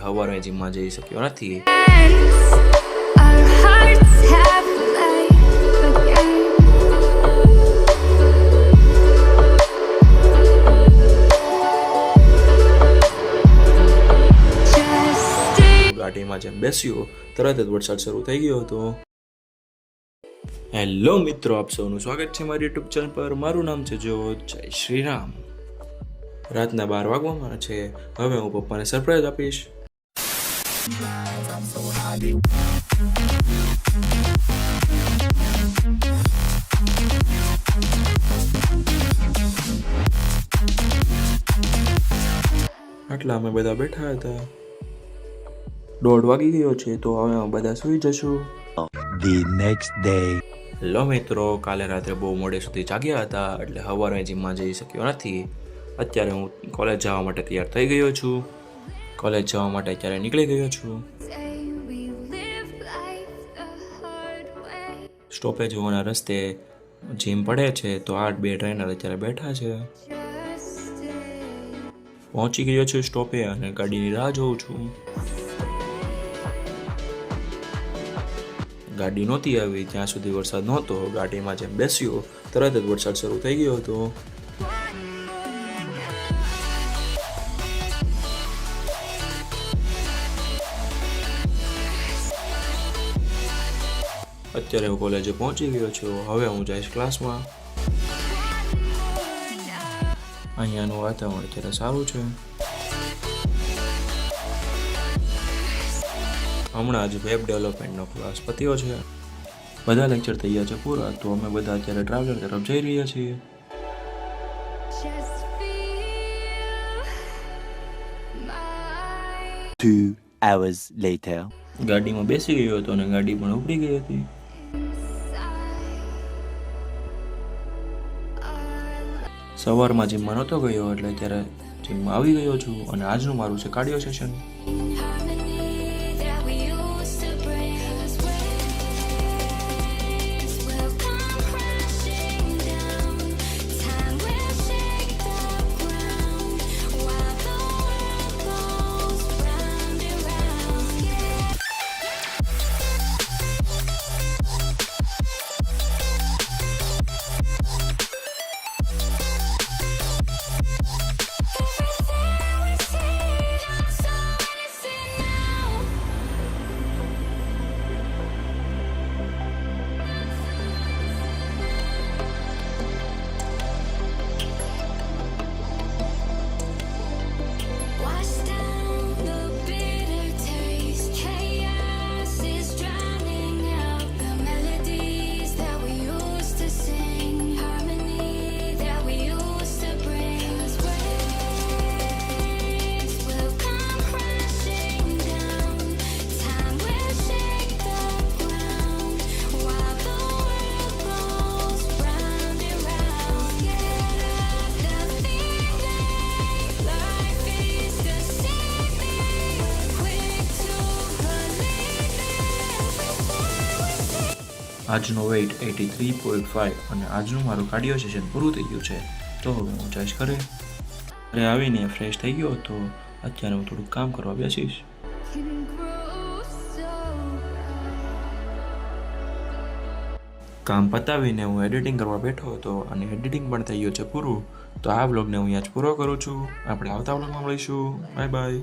સવારે જીમમાં જઈ શક્યો નથી. Our hearts have life again. Just stay. ગાડીમાં જેમ બેસ્યો તરત જ વરસાદ શરૂ થઈ ગયો હતો. હેલો મિત્રો, આપ સૌનું સ્વાગત છે મારી યુટ્યુબ ચેનલ પર. મારું નામ છે જ્યોત. જય શ્રી રામ. રાતના 12 વાગવામાં છે. હવે હું પપ્પાને સરપ્રાઈઝ આપીશ. આટલા અમે બધા બેઠા હતા. 1:30 વાગી ગયો છે, તો હવે અમે બધા સૂઈ જશું. The next day. હેલો મિત્રો, કાલે રાત્રે બહુ મોડે સુધી જાગ્યા હતા, એટલે સવારે જીમમાં જઈ શક્યો નથી. અત્યારે હું કોલેજ જવા માટે તૈયાર થઈ ગયો છું. કોલેજ જવા માટે અત્યારે નીકળી ગયો છું. We live life the hard way. Stoppage હોવાના રસ્તે જીમ પડે છે, તો આ 2 ટ્રેનર અત્યારે બેઠા છે. Just stay. પહોંચી ગયો છું સ્ટોપે અને ગાડીની રાહ જોઉં છું. ગાડી નહોતી આવી ત્યાં સુધી વરસાદ નહોતો. ગાડીમાં જેમ બેસ્યો તરત જ વરસાદ શરૂ થઈ ગયો હતો. અત્યારે હું કોલેજે પહોંચી ગયો છું. હવે હું જઈશ ક્લાસમાં. અહીંયાનું વાતાવરણ અત્યારે સારું છે. હમણાં જ વેબ ડેવલપમેન્ટનો ક્લાસ પત્યો છે. બધા લેક્ચર થઈ ગયા છે પૂરા, તો અમે બધા અત્યારે ટ્રાવેલર તરફ જઈ રહ્યા છીએ. Just feel my 2 hours later. ગાડીમાં બેસી ગયો હતો અને ગાડી પણ ઉપડી ગઈ હતી. સવારમાં જીમમાં નહોતો ગયો, એટલે અત્યારે જીમમાં આવી ગયો છું અને આજનું મારું છે cardio session. harmony that we used to bring us waves will come crashing down. Time will shake the ground while the world goes round and round. Yeah. Wash down the bitter taste. Chaos is drowning out the melodies that we used to sing. Harmony that we used to bring us waves will come crashing down. Time will shake the ground while the world goes round and round. Yeah, the feeling life is deceiving. Quick to believe everything. આજનો weight 83.5 અને આજનું મારું cardio session પૂરું થઈ ગયું છે. તો હવે હું જઈશ ઘરે. ઘરે આવીને ફ્રેશ થઈ ગયો હતો. અત્યારે હું થોડુંક કામ કરવા બેસીશ. Can grow so કામ પતાવીને હું એડિટિંગ કરવા બેઠો હતો અને એડિટિંગ પણ થઈ ગયું છે પૂરું. તો આ વ્લોગને હું અહીંયા જ પૂરો કરું છું. આપણે આવતા વ્લોગમાં મળીશું. Bye bye.